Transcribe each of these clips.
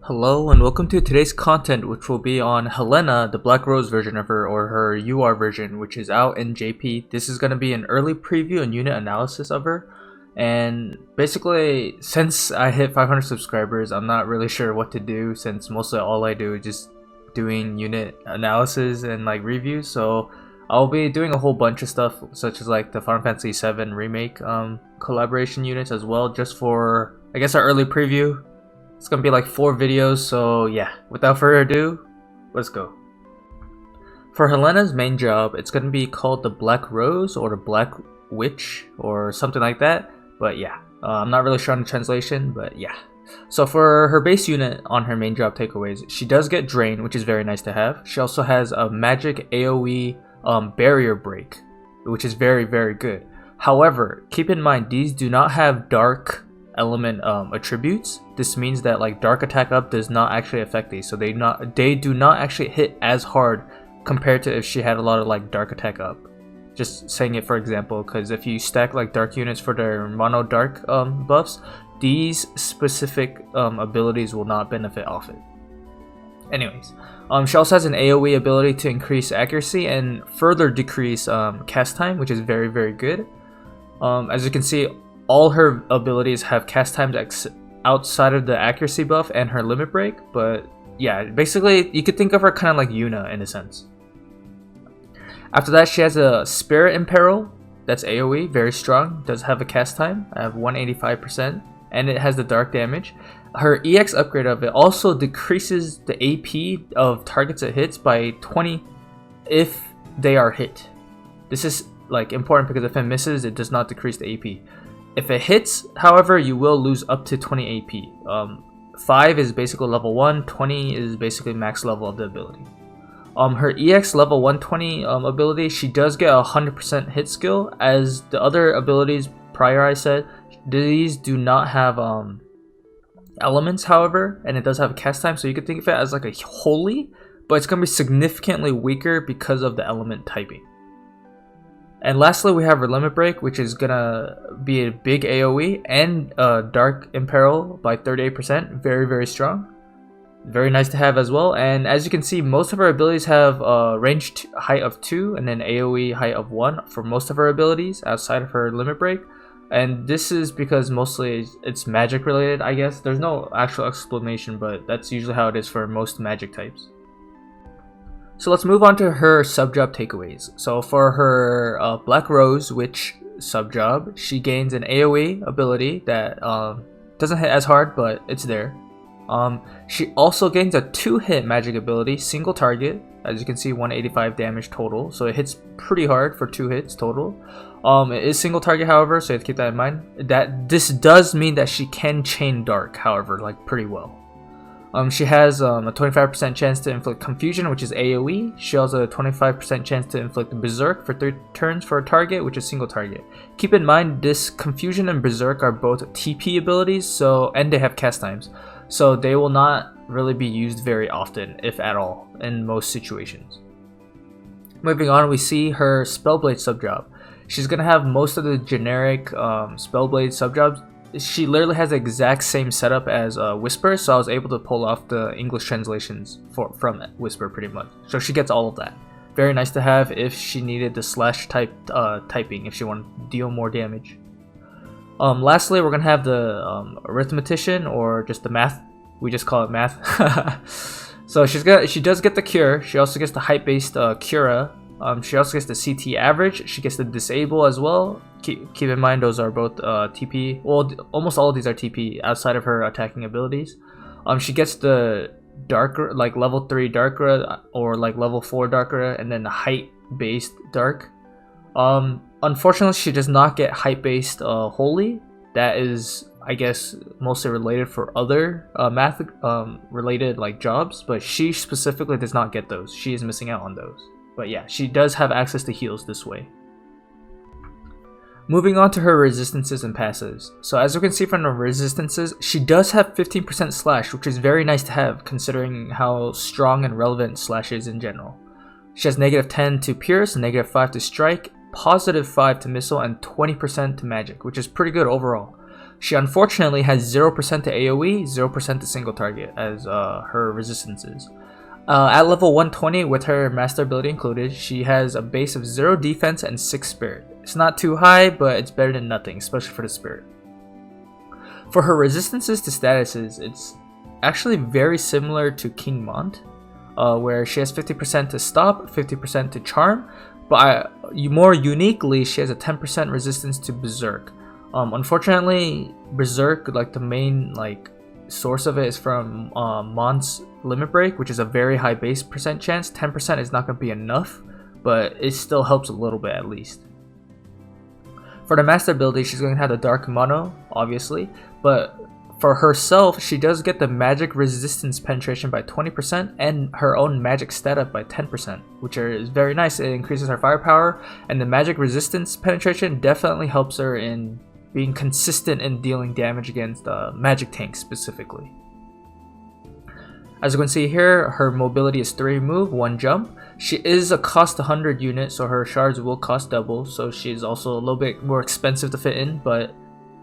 Hello and welcome to today's content, which will be on Helena, the Black Rose version of her, or her UR version, which is out in JP. This is going to be an early preview and unit analysis of her. And basically, since I hit 500 subscribers, I'm not really sure what to do, since mostly all I do is just doing unit analysis and like reviews. So I'll be doing a whole bunch of stuff, such as like the Final Fantasy VII Remake collaboration units as well, just for, I guess, our early preview. It's gonna be like 4 videos, so yeah, without further ado, let's go. For Helena's main job, it's gonna be called the Black Rose or the Black Witch or something like that, but yeah, I'm not really sure on the translation, but yeah. So for her base unit on her main job takeaways, she does get Drain, which is very nice to have. She also has a magic AoE barrier break, which is very good. However, keep in mind, these do not have dark element attributes. This means that like dark attack up does not actually affect these, so they do not actually hit as hard compared to if she had a lot of like dark attack up. Just saying it for example, because if you stack like dark units for their mono dark buffs, these specific abilities will not benefit off it. Anyways, she also has an AoE ability to increase accuracy and further decrease cast time, which is very good. As you can see, all her abilities have cast times outside of the accuracy buff and her limit break, but yeah, basically you could think of her kind of like Yuna in a sense. After that, she has a Spirit Imperil, that's AoE, very strong, does have a cast time, I have 185%, and it has the dark damage. Her EX upgrade of it also decreases the AP of targets it hits by 20 if they are hit. This is like important because if it misses, it does not decrease the AP. If it hits, however, you will lose up to 20 AP. 5 is basically level 1, 20 is basically max level of the ability. Her EX level 120 ability, she does get a 100% hit skill, as the other abilities prior I said, these do not have elements, however, and it does have a cast time, so you could think of it as like a holy, but it's going to be significantly weaker because of the element typing. And lastly, we have her limit break, which is gonna be a big AoE and dark imperil by 38%. Very strong. Very nice to have as well. And as you can see, most of her abilities have ranged height of 2 and then AoE height of 1 for most of her abilities outside of her limit break. And this is because mostly it's magic related, I guess. There's no actual explanation, but that's usually how it is for most magic types. So let's move on to her sub-job takeaways. So for her Black Rose Witch sub-job, she gains an AoE ability that doesn't hit as hard, but it's there. She also gains a 2-hit magic ability, single target. As you can see, 185 damage total, so it hits pretty hard for 2 hits total. It is single target, however, so you have to keep that in mind. That this does mean that she can chain dark, however, like pretty well. She has a 25% chance to inflict Confusion, which is AoE. She also has a 25% chance to inflict Berserk for 3 turns for a target, which is single target. Keep in mind, this Confusion and Berserk are both TP abilities, and they have cast times. So they will not really be used very often, if at all, in most situations. Moving on, we see her Spellblade subjob. She's going to have most of the generic Spellblade subjobs. She literally has the exact same setup as Whisper, so I was able to pull off the English translations from Whisper pretty much. So she gets all of that. Very nice to have if she needed the slash type typing, if she wanted to deal more damage. Lastly, we're going to have the Arithmetician, or just the Math. We just call it Math. So she does get the Cure. She also gets the height-based Cura. She also gets the CT average. She gets the Disable as well. Keep in mind, those are both TP. Well, almost all of these are TP outside of her attacking abilities. She gets the Darker, like level 3 Darker or like level 4 Darker, and then the height-based Dark. Unfortunately, she does not get height-based Holy. That is, I guess, mostly related for other math related like jobs, but she specifically does not get those. She is missing out on those. But yeah, she does have access to heals this way. Moving on to her resistances and passives. So as you can see from the resistances, she does have 15% slash, which is very nice to have considering how strong and relevant slash is in general. She has -10 to pierce, -5 to strike, +5 to missile, and 20% to magic, which is pretty good overall. She unfortunately has 0% to AoE, 0% to single target as her resistances. At level 120 with her master ability included, she has a base of 0 defense and 6 spirit. It's not too high, but it's better than nothing, especially for the spirit. For her resistances to statuses, it's actually very similar to King Mont, where she has 50% to stop, 50% to charm, but more uniquely, she has a 10% resistance to berserk. Unfortunately, berserk, like the main source of it is from Mont's limit break, which is a very high base percent chance. 10% is not going to be enough, but it still helps a little bit at least. For the master ability, she's going to have the dark mono, obviously, but for herself, she does get the magic resistance penetration by 20% and her own magic stat up by 10%, which is very nice. It increases her firepower, and the magic resistance penetration definitely helps her in being consistent in dealing damage against magic tanks specifically. As you can see here, her mobility is 3 move, 1 jump. She is a cost 100 unit, so her shards will cost double, so she's also a little bit more expensive to fit in, but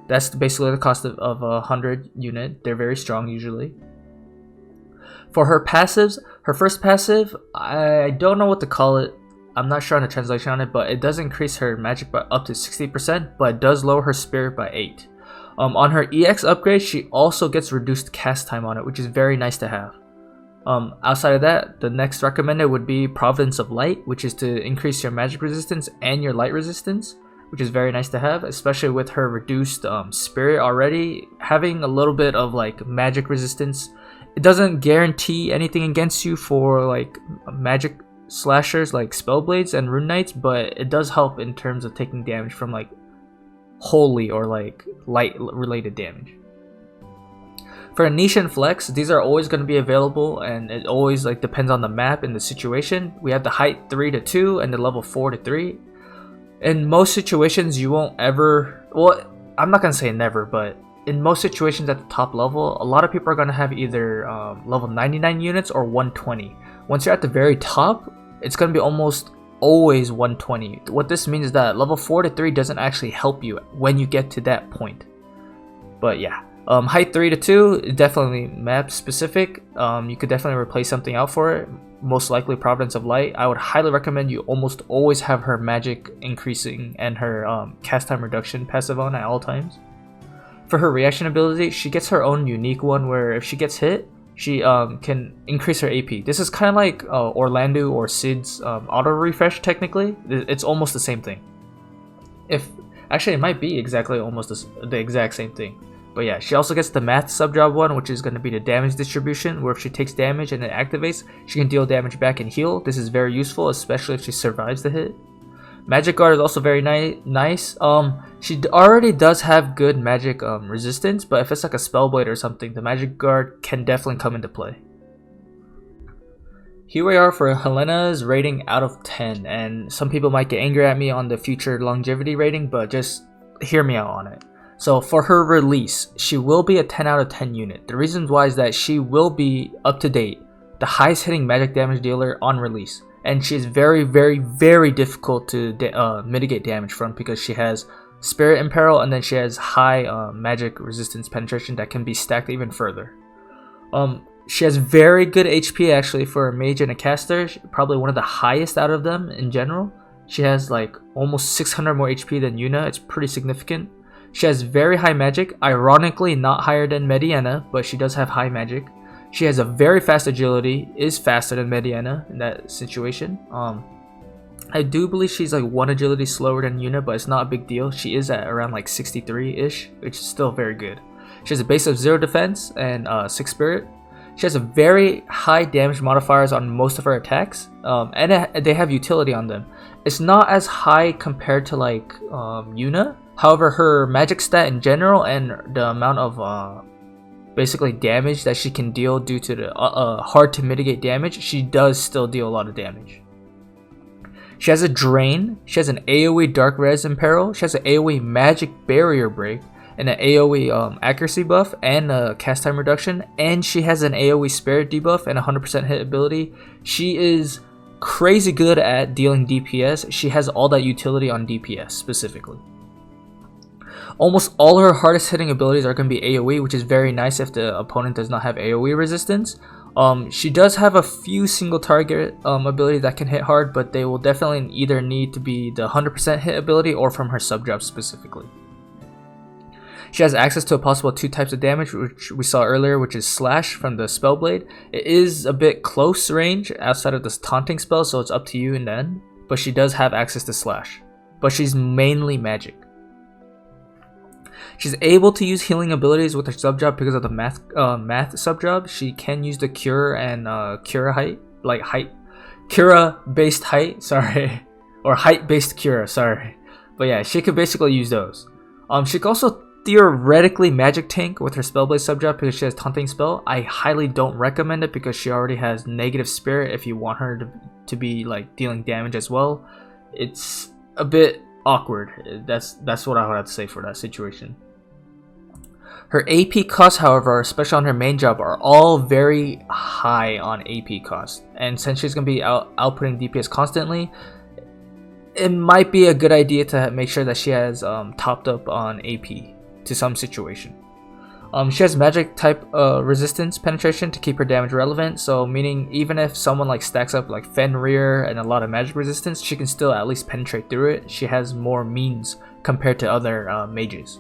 that's basically the cost of a 100 unit. They're very strong usually. For her passives, her first passive, I don't know what to call it. I'm not sure on the translation on it, but it does increase her magic by up to 60%, but it does lower her spirit by 8. On her EX upgrade, she also gets reduced cast time on it, which is very nice to have. Outside of that, the next recommended would be Providence of Light, which is to increase your magic resistance and your light resistance, which is very nice to have, especially with her reduced spirit already. Having a little bit of magic resistance, it doesn't guarantee anything against you for magic slashers like Spellblades and Rune Knights, but it does help in terms of taking damage from holy or light related damage. For a niche and flex, these are always going to be available, and it always depends on the map and the situation. We have the height 3 to 2 and the level 4 to 3. In most situations, you won't ever, well, I'm not going to say never, but in most situations at the top level, a lot of people are going to have either level 99 units or 120. Once you're at the very top, it's going to be almost always 120. What this means is that level 4 to 3 doesn't actually help you when you get to that point. But yeah. Height 3 to 2, definitely map specific. You could definitely replace something out for it. Most likely Providence of Light. I would highly recommend you almost always have her magic increasing and her cast time reduction passive on at all times. For her reaction ability, she gets her own unique one where if she gets hit, she can increase her AP. This is kind of like Orlando or Sid's auto refresh technically. It's almost the same thing. Actually, it might be exactly almost the exact same thing. But yeah, she also gets the math sub-job one, which is going to be the damage distribution, where if she takes damage and it activates, she can deal damage back and heal. This is very useful, especially if she survives the hit. Magic Guard is also very nice. She already does have good magic resistance, but if it's like a Spellblade or something, the Magic Guard can definitely come into play. Here we are for Helena's rating out of 10, and some people might get angry at me on the future longevity rating, but just hear me out on it. So for her release, she will be a 10 out of 10 unit. The reason why is that she will be up to date, the highest hitting magic damage dealer on release. And she is very, very, very difficult to mitigate damage from because she has Spirit Imperil and then she has high magic resistance penetration that can be stacked even further. She has very good HP actually for a mage and a caster, probably one of the highest out of them in general. She has almost 600 more HP than Yuna. It's pretty significant. She has very high magic, ironically not higher than Mediana, but she does have high magic. She has a very fast agility, is faster than Mediana in that situation. I do believe she's 1 agility slower than Yuna, but it's not a big deal. She is at around 63-ish, which is still very good. She has a base of 0 defense and 6 spirit. She has a very high damage modifiers on most of her attacks, and they have utility on them. It's not as high compared to Yuna. However, her magic stat in general and the amount of basically damage that she can deal due to the hard to mitigate damage, she does still deal a lot of damage. She has a Drain, she has an AoE Dark Res Imperil, she has an AoE Magic Barrier Break, and an AoE accuracy buff and a cast time reduction, and she has an AoE Spirit debuff and 100% hit ability. She is crazy good at dealing DPS. She has all that utility on DPS specifically. Almost all her hardest hitting abilities are going to be AoE, which is very nice if the opponent does not have AoE resistance. She does have a few single target abilities that can hit hard, but they will definitely either need to be the 100% hit ability or from her sub job specifically. She has access to a possible 2 types of damage, which we saw earlier, which is Slash from the Spellblade. It is a bit close range outside of this taunting spell, so it's up to you in the end, but she does have access to Slash. But she's mainly magic. She's able to use healing abilities with her sub job because of the math sub job. She can use the cure and cura based height, sorry, or height based cura, sorry. But yeah, she could basically use those. She could also theoretically magic tank with her Spellblade sub job because she has taunting spell. I highly don't recommend it because she already has negative spirit. If you want her to be like dealing damage as well, it's a bit awkward. That's what I would have to say for that situation. Her AP costs, however, especially on her main job, are all very high on AP cost. And since she's going to be outputting DPS constantly, it might be a good idea to make sure that she has topped up on AP to some situation. She has magic type resistance penetration to keep her damage relevant, so meaning even if someone like stacks up like Fenrir and a lot of magic resistance, she can still at least penetrate through it. She has more means compared to other mages.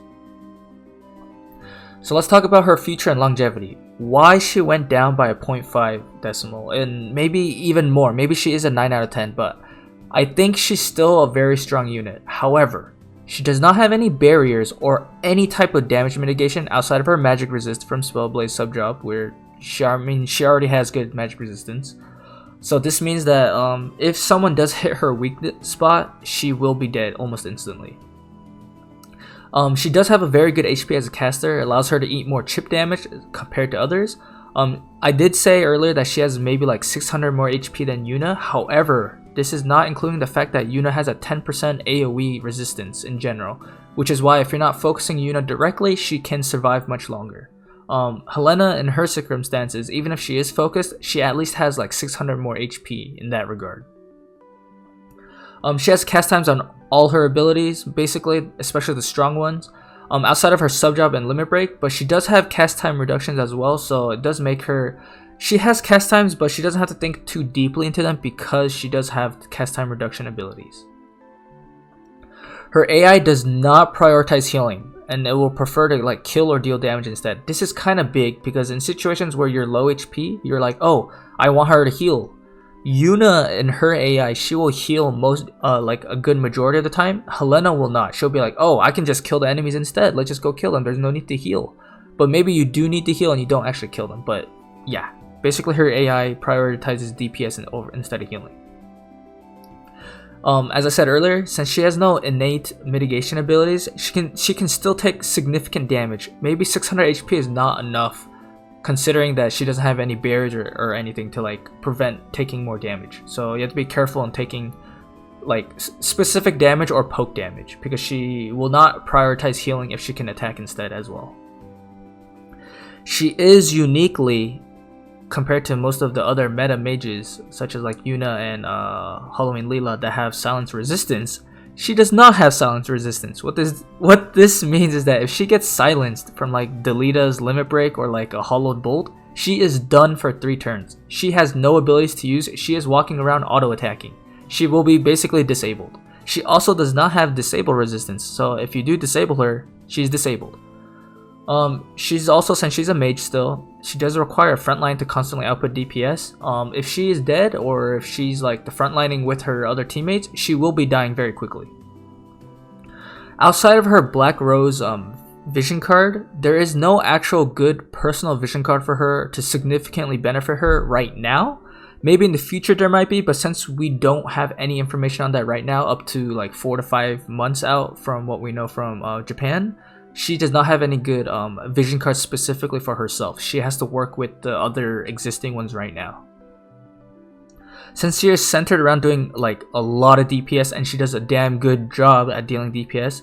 So let's talk about her future and longevity. Why she went down by a 0.5 decimal, and maybe even more. Maybe she is a 9 out of 10, but I think she's still a very strong unit. However, she does not have any barriers or any type of damage mitigation outside of her magic resist from Spellblade subjob, where she already has good magic resistance. So this means that if someone does hit her weak spot, she will be dead almost instantly. She does have a very good HP as a caster. It allows her to eat more chip damage compared to others. I did say earlier that she has maybe like 600 more HP than Yuna. However, this is not including the fact that Yuna has a 10% AoE resistance in general, which is why if you're not focusing Yuna directly, she can survive much longer. Helena, in her circumstances, even if she is focused, she at least has like 600 more HP in that regard. She has cast times on all her abilities, basically, especially the strong ones, outside of her sub job and limit break, but she does have cast time reductions as well, so it does make her... She has cast times, but she doesn't have to think too deeply into them because she does have cast time reduction abilities. Her AI does not prioritize healing, and it will prefer to like kill or deal damage instead. This is kind of big because in situations where you're low HP, you're like, oh, I want her to heal. Yuna in her AI, she will heal most like a good majority of the time. Helena will not. She'll be like, oh, I can just kill the enemies instead. Let's just go kill them. There's no need to heal. But maybe you do need to heal and you don't actually kill them. But yeah, basically her AI prioritizes DPS instead of healing. As I said earlier, since she has no innate mitigation abilities, she can still take significant damage. Maybe 600 HP is not enough, considering that she doesn't have any barriers or anything to like prevent taking more damage. So you have to be careful in taking like specific damage or poke damage, because she will not prioritize healing if she can attack instead as well. She is uniquely, compared to most of the other meta mages such as like Yuna and Halloween Leela that have silence resistance, she does not have silence resistance. What this means is that if she gets silenced from like Delita's limit break or like a hollowed bolt, she is done for 3 turns. She has no abilities to use. She is walking around auto attacking. She will be basically disabled. She also does not have disable resistance, so if you do disable her, she's disabled. She's also, since she's a mage still, she does require a frontline to constantly output DPS. If she is dead, or if she's like the frontlining with her other teammates, she will be dying very quickly. Outside of her Black Rose vision card, there is no actual good personal vision card for her to significantly benefit her right now. Maybe in the future there might be, but since we don't have any information on that right now, up to like 4 to 5 months out from what we know from Japan, she does not have any good vision cards specifically for herself. She has to work with the other existing ones right now. Since she is centered around doing like a lot of DPS and she does a damn good job at dealing DPS,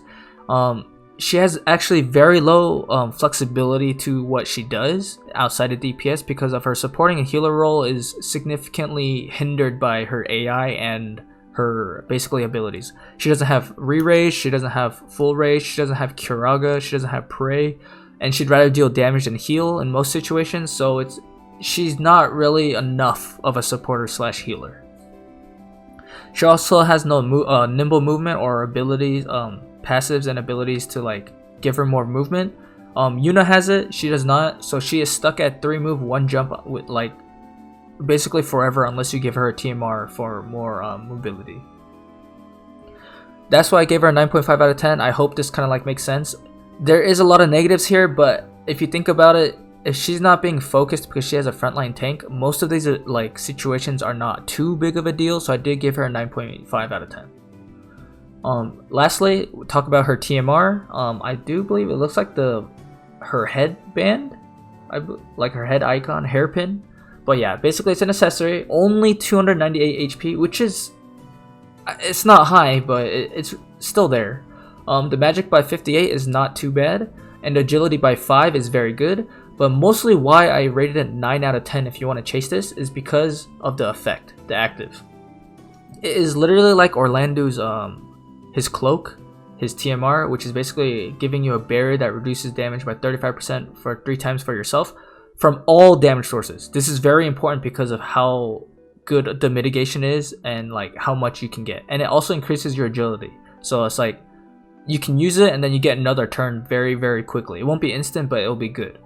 she has actually very low flexibility to what she does outside of DPS, because of her supporting and healer role is significantly hindered by her AI and her basically abilities. She doesn't have re-raise, she doesn't have full raise, she doesn't have Curaga, she doesn't have pray, and she'd rather deal damage than heal in most situations, so she's not really enough of a supporter slash healer. She also has no nimble movement or abilities, passives and abilities to like give her more movement. Yuna has it, she does not, so she is stuck at 3 move 1 jump with like basically forever unless you give her a TMR for more mobility. That's why I gave her a 9.5 out of 10. I hope this kind of like makes sense. There is a lot of negatives here, but if you think about it, if she's not being focused because she has a frontline tank, most of these like situations are not too big of a deal, so I did give her a 9.5 out of 10. Lastly, we'll talk about her TMR. I do believe it looks like her headband, like her head icon, hairpin. But yeah, basically it's an accessory, only 298 HP, which is, it's not high, but it's still there. The magic by 58 is not too bad, and agility by 5 is very good, but mostly why I rated it 9 out of 10 if you want to chase this is because of the effect, the active. It is literally like Orlando's, his cloak, his TMR, which is basically giving you a barrier that reduces damage by 35% for 3 times for yourself, from all damage sources. This is very important because of how good the mitigation is and like how much you can get, and it also increases your agility, so it's like you can use it and then you get another turn very, very quickly. It won't be instant, but it'll be good.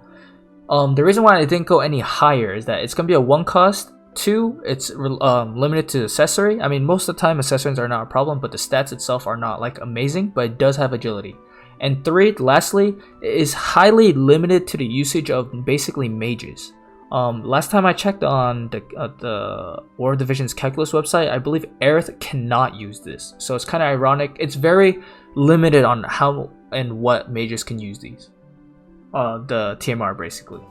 The reason why I didn't go any higher is that it's gonna be a 1 cost, 2 it's limited to accessory. I mean, most of the time accessories are not a problem, but the stats itself are not like amazing, but it does have agility. And 3, lastly, it is highly limited to the usage of basically mages. Last time I checked on the War of Division's Calculus website, I believe Aerith cannot use this. So it's kind of ironic. It's very limited on how and what mages can use these. The TMR basically.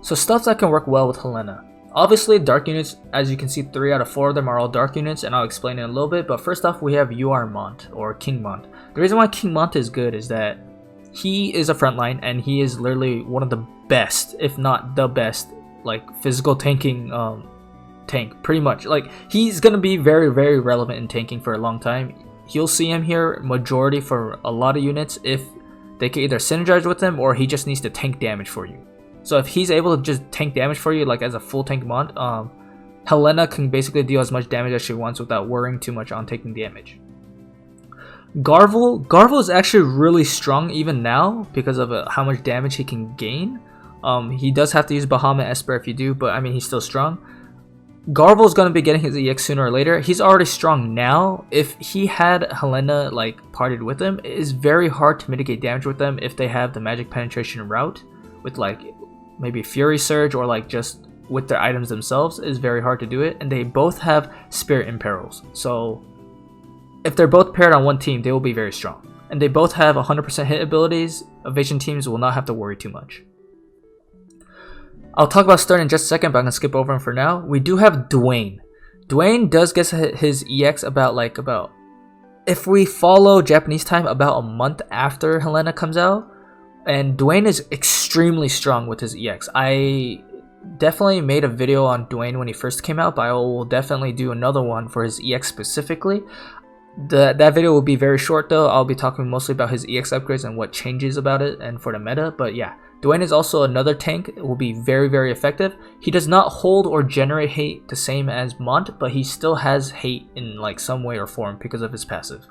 So stuff that can work well with Helena. Obviously, dark units, as you can see, 3 out of 4 of them are all dark units, and I'll explain it in a little bit. But first off, we have UR Mont, or King Mont. The reason why King Mont is good is that he is a frontline, and he is literally one of the best, if not the best, like physical tanking tank, pretty much. Like, he's gonna be very, very relevant in tanking for a long time. You'll see him here majority for a lot of units if they can either synergize with him or he just needs to tank damage for you. So if he's able to just tank damage for you, like as a full tank Mont, Helena can basically deal as much damage as she wants without worrying too much on taking damage. Garvel is actually really strong even now because of how much damage he can gain. He does have to use Bahamut Esper if you do, but I mean, he's still strong. Garvel is going to be getting his EX sooner or later. He's already strong now. If he had Helena like partied with him, it is very hard to mitigate damage with them if they have the magic penetration route with like maybe Fury Surge, or like just with their items themselves. It is very hard to do it, and they both have Spirit Imperils. So if they're both paired on one team, they will be very strong. And they both have 100% hit abilities. Evasion teams will not have to worry too much. I'll talk about Stern in just a second, but I'm going to skip over him for now. We do have Dwayne. Dwayne does get his EX about if we follow Japanese time, about a month after Helena comes out. And Dwayne is extremely strong with his EX. I definitely made a video on Dwayne when he first came out, but I will definitely do another one for his EX specifically. That video will be very short though. I'll be talking mostly about his EX upgrades and what changes about it and for the meta. But yeah, Dwayne is also another tank. It will be very, very effective. He does not hold or generate hate the same as Mont, but he still has hate in like some way or form because of his passive.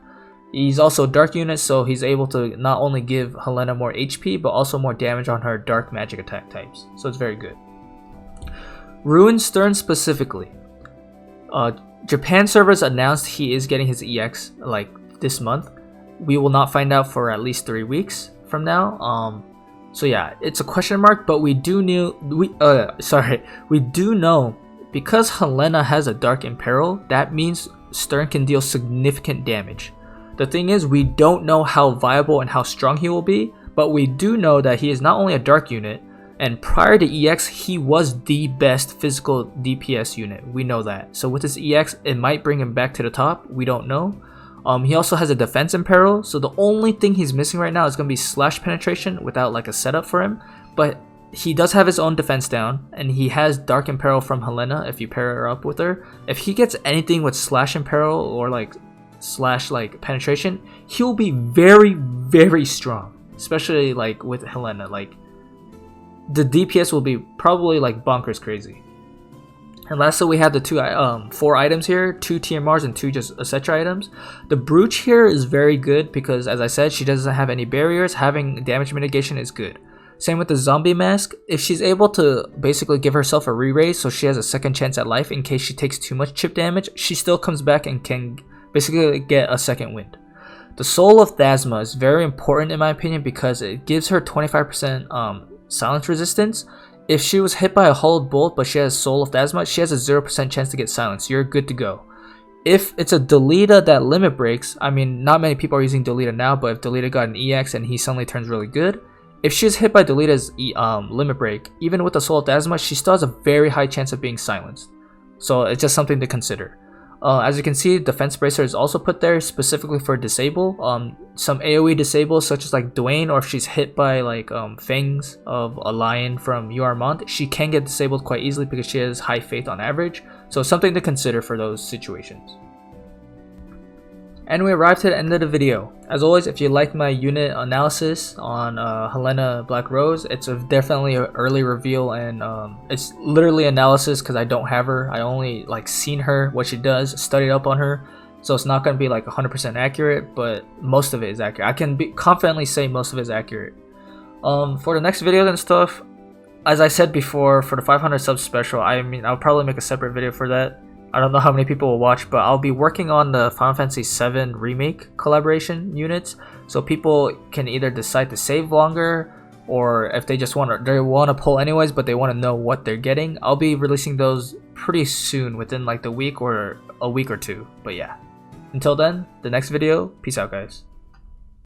He's also a dark unit, so he's able to not only give Helena more HP, but also more damage on her dark magic attack types. So it's very good. Ruin Stern specifically. Japan servers announced he is getting his EX like this month. We will not find out for at least 3 weeks from now. So yeah, it's a question mark, but we do know because Helena has a Dark Imperil, that means Stern can deal significant damage. The thing is, we don't know how viable and how strong he will be, but we do know that he is not only a dark unit, and prior to EX, he was the best physical DPS unit. We know that. So with his EX, it might bring him back to the top. We don't know. He also has a defense imperil, so the only thing he's missing right now is going to be slash penetration without like a setup for him. But he does have his own defense down, and he has Dark Imperil from Helena if you pair her up with her. If he gets anything with Slash Imperil or like slash like penetration, he'll be very, very strong, especially like with Helena. Like the DPS will be probably like bonkers crazy. And lastly, we have the 4 items here, 2 TMRs and 2 just Etc items. The Brooch here is very good because, as I said, she doesn't have any barriers. Having damage mitigation is good. Same with the Zombie Mask. If she's able to basically give herself a re-raise so she has a second chance at life in case she takes too much chip damage, she still comes back and can basically get a second wind. The Soul of Thasma is very important in my opinion because it gives her 25% silence resistance. If she was hit by a Hollowed Bolt but she has Soul of Thasma, she has a 0% chance to get silenced. You're good to go. If it's a Delita that limit breaks, I mean, not many people are using Delita now, but if Delita got an EX and he suddenly turns really good, if she's hit by Delita's limit break, even with the Soul of Thasma, she still has a very high chance of being silenced. So it's just something to consider. As you can see, Defense Bracer is also put there specifically for disable. Some AoE disable such as like Dwayne, or if she's hit by like Fangs of a Lion from UR Mont, she can get disabled quite easily because she has high faith on average. So something to consider for those situations. And we arrived to the end of the video. As always, if you liked my unit analysis on Helena Black Rose, it's definitely an early reveal, and it's literally analysis because I don't have her. I only like seen her, what she does, studied up on her, so it's not going to be like 100% accurate, but most of it is accurate. I can confidently say most of it is accurate. For the next video and stuff, as I said before, for the 500 subs special, I mean, I'll probably make a separate video for that. I don't know how many people will watch, but I'll be working on the Final Fantasy VII Remake collaboration units, so people can either decide to save longer, or if they just want to pull anyways, but they want to know what they're getting. I'll be releasing those pretty soon, within like the week or a week or two. But yeah, until then, the next video. Peace out, guys.